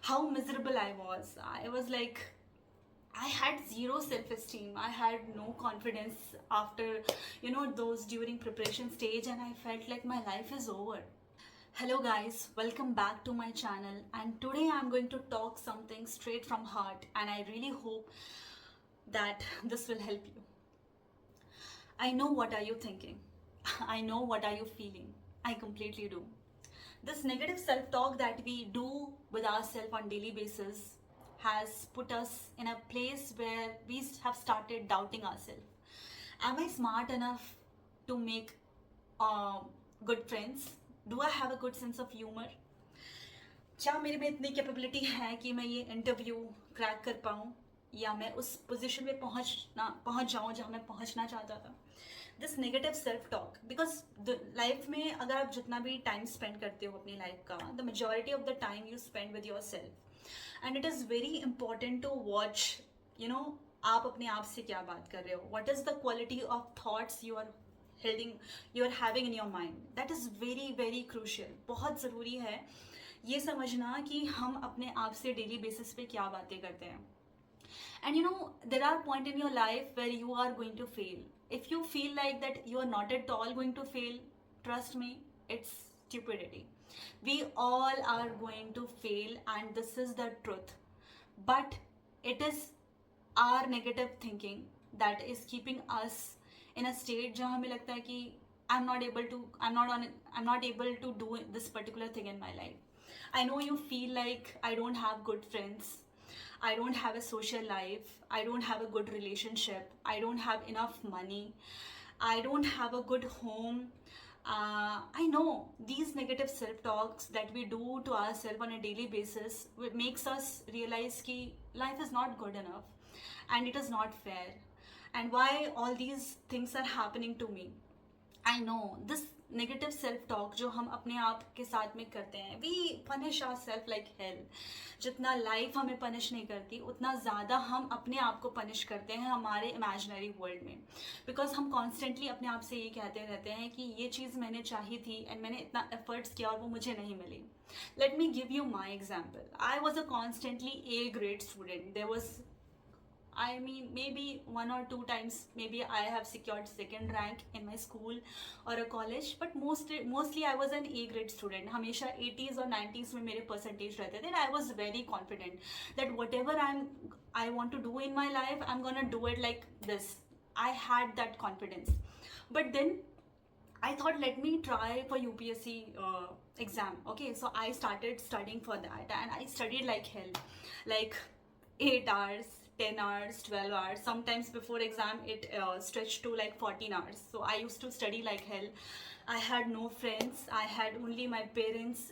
how miserable I was. I was like, I had zero self-esteem. I had no confidence after, those during preparation stage, and I felt like my life is over. Hello guys, welcome back to my channel, and today I'm going to talk something straight from heart, and I really hope that this will help you. I know what are you thinking. I know what are you feeling. I completely do. This negative self-talk that we do with ourselves on daily basis has put us in a place where we have started doubting ourselves. Am I smart enough to make good friends? Do I have a good sense of humor? क्या मेरे में इतनी capability है कि मैं ये interview crack कर पाऊँ या मैं उस पोजीशन में पहुँच जाऊँ जहाँ मैं पहुँचना चाहता था. This negative self talk, because life में अगर आप जितना भी टाइम स्पेंड करते हो अपनी लाइफ का, the majority of the time you spend with yourself, and it is very important to watch आप अपने आप से क्या बात कर रहे हो. What is the quality of thoughts you are having in your mind. That is very very crucial. बहुत ज़रूरी है ये समझना कि हम अपने आप से डेली बेसिस पे क्या बातें करते हैं. And there are points in your life where you are going to fail. If you feel like that you are not at all going to fail, trust me, it's stupidity. We all are going to fail, and this is the truth. But it is our negative thinking that is keeping us in a state जहाँ हमें लगता है कि I'm not able to do this particular thing in my life. I know you feel like I don't have good friends. I don't have a social life. I don't have a good relationship. I don't have enough money. I don't have a good home. I know these negative self-talks that we do to ourselves on a daily basis makes us realize that life is not good enough and it is not fair. And why all these things are happening to me. I know this negative self-talk जो हम अपने आप के साथ में करते हैं, we punish ourselves like hell. जितना लाइफ हमें पनिश नहीं करती उतना ज़्यादा हम अपने आप को पनिश करते हैं हमारे इमेजिनरी वर्ल्ड में. बिकॉज हम कॉन्स्टेंटली अपने आप से ये कहते रहते हैं कि ये चीज़ मैंने चाही थी एंड मैंने इतना एफर्ट्स किया और वो मुझे नहीं मिली. Let me give you my example. I was a constantly A grade student. There was, I mean, maybe one or two times, maybe I have secured second rank in my school or a college, but mostly I was an A grade student. हमेशा 80s और 90s में मेरे percentage रहते थे. I was very confident that whatever I want to do in my life, I'm gonna do it like this. I had that confidence. But then I thought, let me try for UPSC exam. Okay, so I started studying for that, and I studied like hell, like 8 hours, 10 hours, 12 hours. Sometimes before exam it stretched to like 14 hours. So I used to study like hell. I had no friends. I had only my parents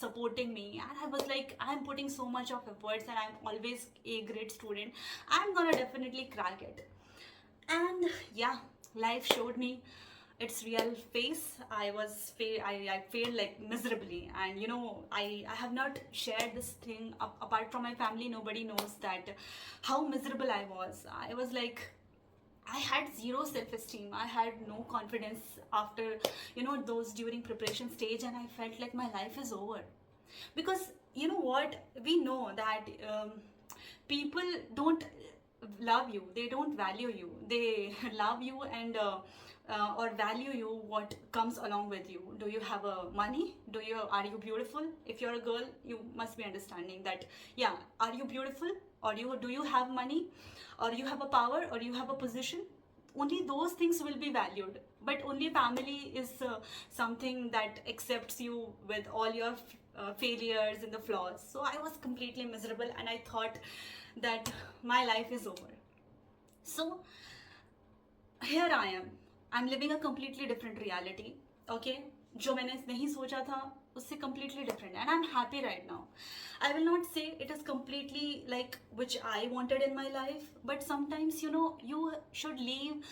supporting me, and I was like, I'm putting so much of efforts and I'm always A grade student. I'm gonna definitely crack it. And yeah, life showed me its real face. I failed like miserably, and I have not shared this thing apart from my family. Nobody knows that how miserable I was. I was like, I had zero self-esteem. I had no confidence after those during preparation stage, and I felt like my life is over. Because you know what, we know that people don't love you, they don't value you, they love you and or value you what comes along with you. Do you have a money? Are you beautiful? If you're a girl, you must be understanding that, yeah, are you beautiful, or do you have money, or you have a power, or you have a position? Only those things will be valued, but only family is something that accepts you with all your failures and the flaws. So I was completely miserable, and I thought that my life is over. So here I am. I'm living a completely different reality. Okay, जो मैंने नहीं सोचा था उससे completely different, and I'm happy right now. I will not say it is completely like which I wanted in my life, but sometimes you should leave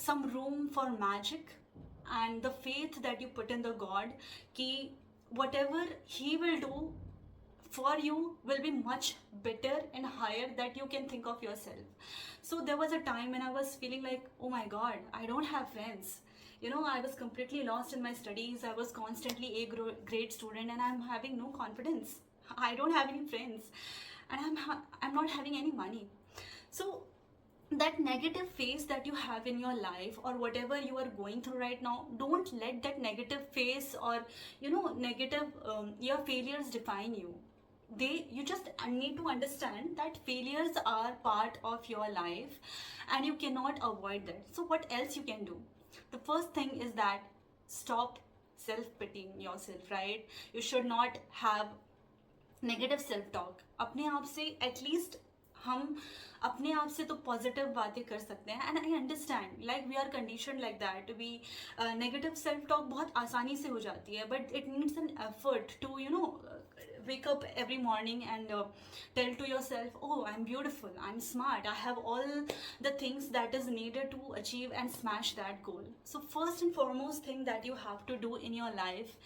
some room for magic and the faith that you put in the God कि whatever He will do for you will be much better and higher that you can think of yourself. So there was a time when I was feeling like, oh my God, I don't have friends. I was completely lost in my studies. I was constantly A grade student, and I'm having no confidence. I don't have any friends, and I'm not having any money. So that negative phase that you have in your life, or whatever you are going through right now, don't let that negative phase, or negative your failures define you. You just need to understand that failures are part of your life, and you cannot avoid that. So what else you can do? The first thing is that stop self pitying yourself, right? You should not have negative self talk अपने आप से. At least हम अपने आप से तो positive बातें कर सकते हैं. And I understand like we are condition like that. We negative self talk बहुत आसानी से हो जाती है, but it needs an effort to wake up every morning and tell to yourself, oh, I'm beautiful, I'm smart, I have all the things that is needed to achieve and smash that goal. So first and foremost thing that you have to do in your life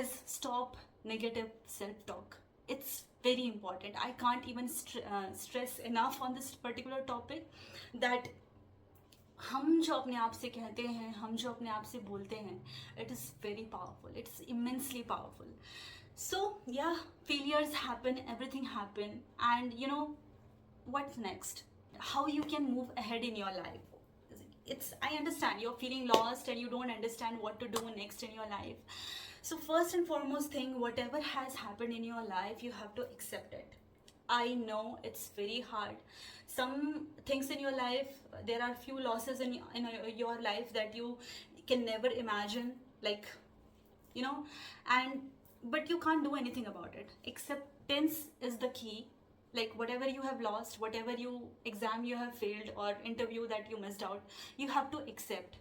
is stop negative self talk. It's very important. I can't even stress enough on this particular topic that हम जो अपने आप से कहते हैं, हम जो अपने आप से बोलते हैं, it is very powerful. It's immensely powerful. So yeah, failures happen, everything happen, and what's next? How you can move ahead in your life? I understand you're feeling lost and you don't understand what to do next in your life. So first and foremost thing, whatever has happened in your life, you have to accept it. I know it's very hard. Some things in your life, there are few losses in your life that you can never imagine, like and but you can't do anything about it. Acceptance is the key. Like whatever you have lost, whatever exam you have failed, or interview that you missed out, you have to accept,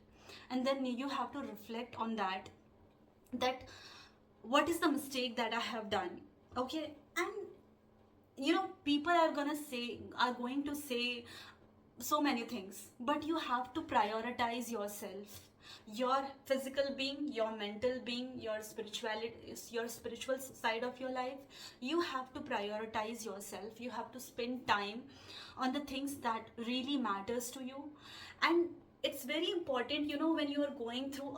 and then you have to reflect on that what is the mistake that I have done. Okay. And people are going to say so many things, but you have to prioritize yourself, your physical being, your mental being, your spirituality, your spiritual side of your life. You have to prioritize yourself. You have to spend time on the things that really matters to you. And it's very important, when you are going through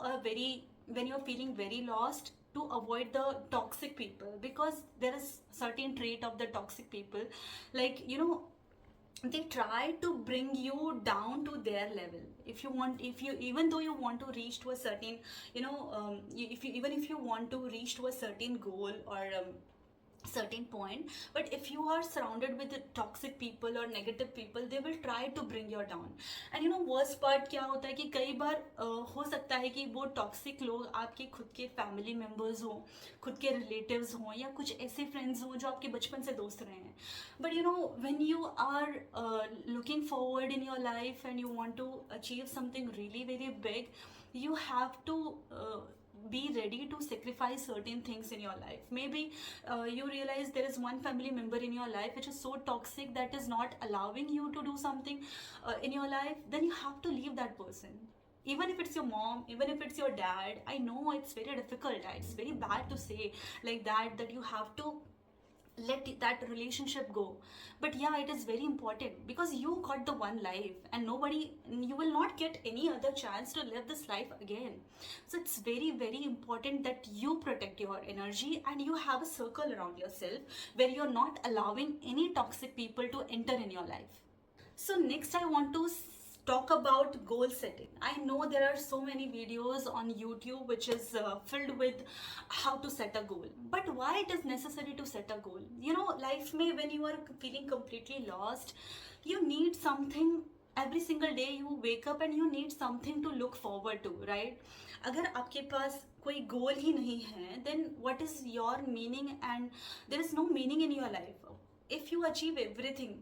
when you're feeling very lost, to avoid the toxic people, because there is certain trait of the toxic people, like they try to bring you down to their level. Even though you want to reach to a certain if you want to reach to a certain goal, or certain point, but if you are surrounded with toxic people or negative people, they will try to bring you down. And worst part क्या होता है कि कई बार हो सकता है कि वो टॉक्सिक लोग आपके खुद के फैमिली मेम्बर्स हो, खुद के रिलेटिव्स हो, या कुछ ऐसे फ्रेंड्स हो जो आपके बचपन से दोस्त रहे हैं. But when you are looking forward in your life and you want to achieve something really very big, you have to be ready to sacrifice certain things in your life. Maybe you realize there is one family member in your life which is so toxic that is not allowing you to do something in your life. Then you have to leave that person, even if it's your mom, even if it's your dad. I know it's very difficult, it's very bad to say like that you have to let that relationship go. But yeah, it is very important, because you got the one life, and you will not get any other chance to live this life again. So it's very very important that you protect your energy, and you have a circle around yourself where you're not allowing any toxic people to enter in your life. So next I want to talk about goal setting. I know there are so many videos on YouTube which is filled with how to set a goal, but why it is necessary to set a goal? Life में when you are feeling completely lost, you need something. Every single day you wake up and you need something to look forward to, right? अगर आपके पास कोई गोल ही नहीं है, then what is your meaning? And there is no meaning in your life. If you achieve everything,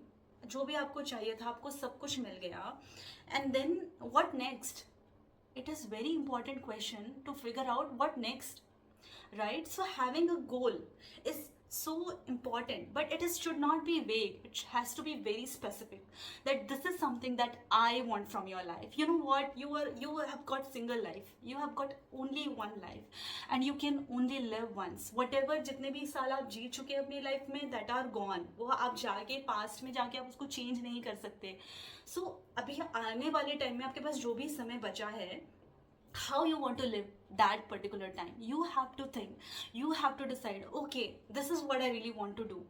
जो भी आपको चाहिए था, आपको सब कुछ मिल गया, and then what next? It is very important question to figure out what next, right? So having a goal is so important, but should not be vague. It has to be very specific, that this is something that I want from your life. You know what, you have got single life, you have got only one life, and you can only live once. Whatever जितने भी साल आप जी चुके अपनी life में, that are gone. वो आप जाके पास्ट में जाके आप उसको चेंज नहीं कर सकते. So अभी आने वाले टाइम में आपके पास जो भी समय बचा है, how you want to live that particular time. You have to think, you have to decide, okay, this is what I really want to do.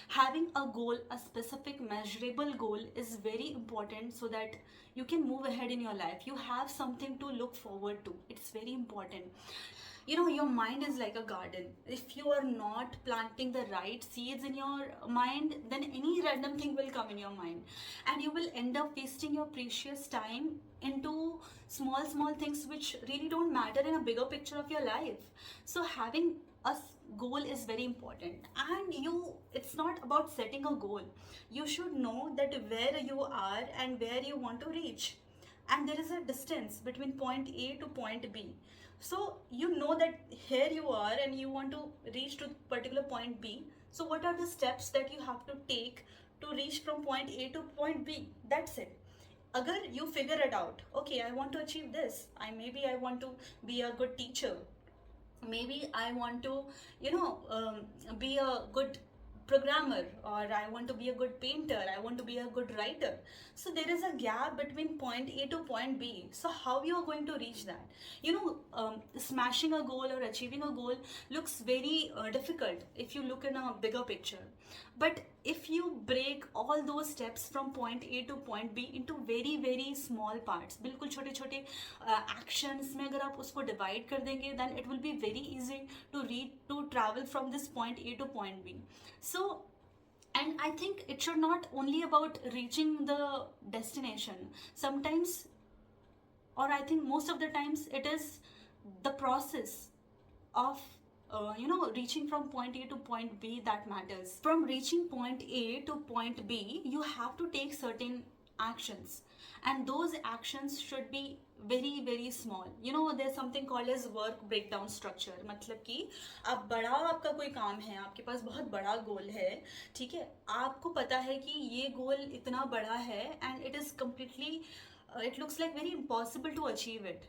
Having a goal, a specific measurable goal, is very important so that you can move ahead in your life. You have something to look forward to. It's very important. You know, your mind is like a garden. If you are not planting the right seeds in your mind, then any random thing will come in your mind, and you will end up wasting your precious time into small things which really don't matter in a bigger picture of your life. So having a goal is very important. And it's not about setting a goal. You should know that where you are and where you want to reach, and there is a distance between point A to point B. So you know that here you are and you want to reach to particular point B. So what are the steps that you have to take to reach from point A to point B? That's it. Agar you figure it out, okay, I want to achieve this. I want to be a good teacher. Maybe I want to, be a good programmer, or I want to be a good painter, I want to be a good writer. So there is a gap between point A to point B. So how you are going to reach that? Smashing a goal or achieving a goal looks very difficult if you look in a bigger picture. But if you break all those steps from point A to point B into very very small parts, बिल्कुल छोटे छोटे actions में अगर आप उसको divide कर देंगे, then it will be very easy to travel from this point A to point B. So, and I think it should not only about reaching the destination. Sometimes, or I think most of the times, it is the process of reaching from point A to point B that matters. From reaching point A to point B, you have to take certain actions, and those actions should be very very small. There's something called as work breakdown structure. मतलब कि आपका कोई काम है, आपके पास बहुत बड़ा गोल है, ठीक है, आपको पता है कि ये गोल इतना बड़ा है, and it is completely it looks like very impossible to achieve it,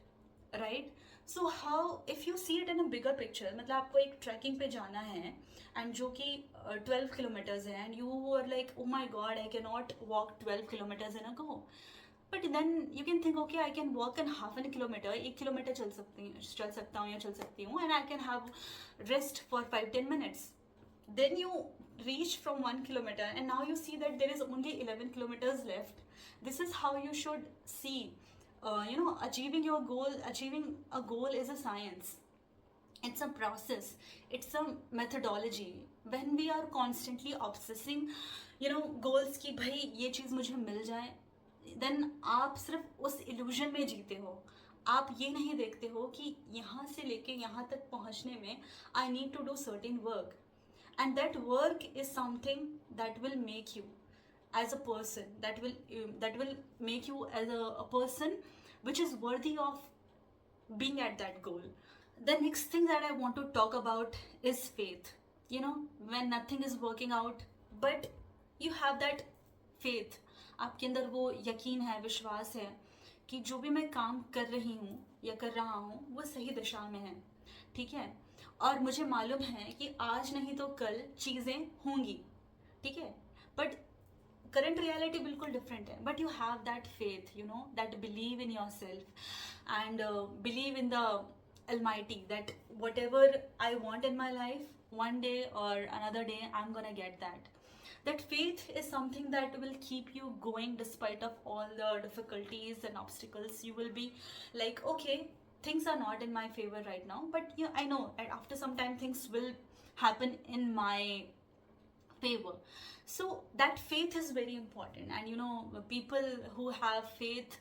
right? So how, if you see it in a bigger picture, मतलब आपको एक ट्रैकिंग पे जाना है एंड जो कि 12 किलोमीटर्स है, and you are like, oh my God, I can not walk 12 kilometres in a go. But then you can think, okay, I can walk in half an kilometre, 1 kilometre चल सकता हूँ या चल सकती हूँ, and I can have rest for 5-10 minutes. Then you reach from 1 kilometer, and now you see that there is only 11 kilometers left. This is how you should see. Achieving a goal is a science. It's a process. It's a methodology. When we are constantly obsessing, goals की भाई ये चीज़ मुझे मिल जाए, then आप सिर्फ उस illusion में जीते हो. आप ये नहीं देखते हो कि यहाँ से लेके यहाँ तक पहुँचने में I need to do certain work, and that work is something that will make you as a person, that will make you as a person which is worthy of being at that goal. The next thing that I want to talk about is faith. When nothing is working out, but you have that faith, आपके अंदर वो यकीन है, विश्वास है कि जो भी मैं काम कर रही हूँ या कर रहा हूँ वो सही दिशा में है, ठीक है, और मुझे मालूम है कि आज नहीं तो कल चीज़ें होंगी, ठीक है. बट current reality बिल्कुल different है, but you have that faith, that believe in yourself, and believe in the Almighty, that whatever I want in my life, one day or another day I'm gonna get that. That faith is something that will keep you going despite of all the difficulties and obstacles. You will be like, okay, things are not in my favor right now, but I know that after some time things will happen in my favor. So that faith is very important, and people who have faith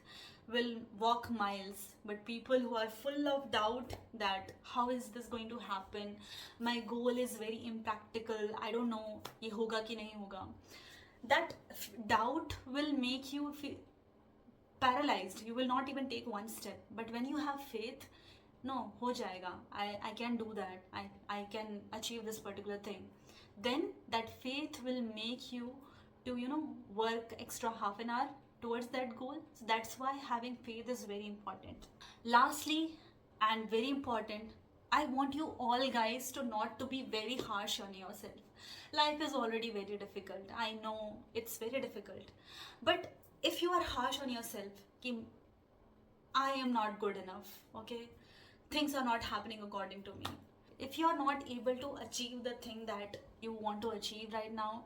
will walk miles, but people who are full of doubt, that how is this going to happen, my goal is very impractical, I don't know ye hoga ki nahi hoga, that doubt will make you feel paralyzed. You will not even take one step. But when you have faith, no, ho jayega, I can do that, I can achieve this particular thing, then that faith will make you to work extra half an hour towards that goal. So that's why having faith is very important. Lastly, and very important, I want you all guys to not to be very harsh on yourself. Life is already very difficult, I know it's very difficult, but if you are harsh on yourself कि I am not good enough, okay, things are not happening according to me. If you are not able to achieve the thing that you want to achieve right now,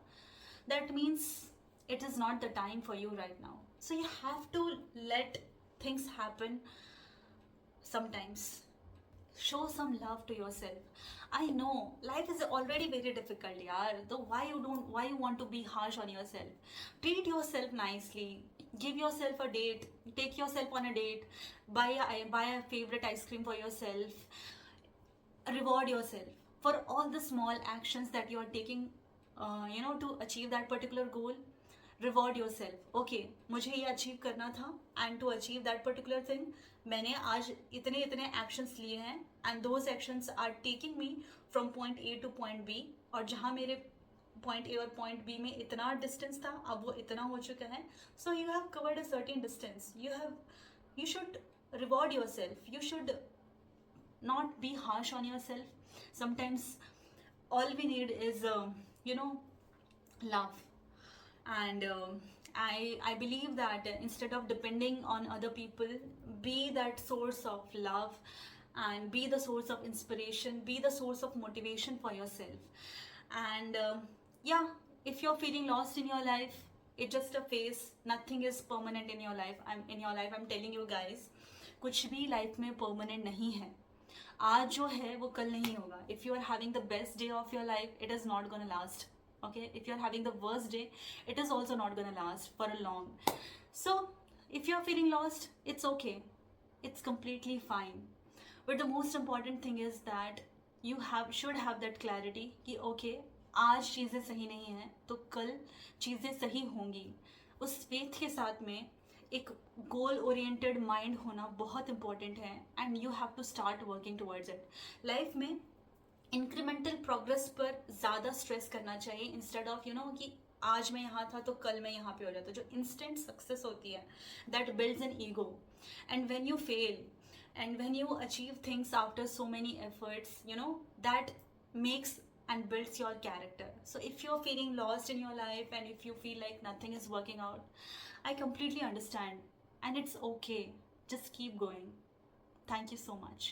that means it is not the time for you right now. So you have to let things happen sometimes. Show some love to yourself. I know life is already very difficult, yaar. Though why you want to be harsh on yourself? Treat yourself nicely. Give yourself a date. Take yourself on a date. Buy a favorite ice cream for yourself. Reward yourself for all the small actions that you are taking, to achieve that particular goal. Reward yourself. Okay, मुझे ये achieve करना था, and to achieve that particular thing मैंने आज इतने इतने actions लिए हैं, and those actions are taking me from point A to point B. और जहाँ मेरे पॉइंट ए और पॉइंट बी में इतना डिस्टेंस था, अब वो इतना हो चुका है. So you have covered a certain distance. You should reward yourself. You should not be harsh on yourself. Sometimes all we need is love. And I believe that instead of depending on other people, be that source of love, and be the source of inspiration, be the source of motivation for yourself. And yeah, if you're feeling lost in your life, it's just a phase. Nothing is permanent in your life. I'm telling you guys, कुछ भी life में permanent नहीं है. आज जो है वो कल नहीं होगा. If you are having the best day of your life, it is not gonna last. Okay, if you're having the worst day, it is also not gonna last for a long. So if you're feeling lost, it's okay. It's completely fine. But the most important thing is that you should have that clarity कि okay, आज चीज़ें सही नहीं हैं तो कल चीज़ें सही होंगी. उस फेथ के साथ में एक गोल ओरिएंटेड माइंड होना बहुत इंपॉर्टेंट है, and you have to start working towards it. Life में इंक्रीमेंटल प्रोग्रेस पर ज़्यादा स्ट्रेस करना चाहिए, इंस्टेड ऑफ कि आज मैं यहाँ था तो कल मैं यहाँ पे हो जाता. जो इंस्टेंट सक्सेस होती है, that builds an ego. And when you fail, and when you achieve things after so many efforts, that makes and builds your character. So if you're feeling lost in your life, and if you feel like nothing is working out, I completely understand, and it's okay. Just keep going. Thank you so much.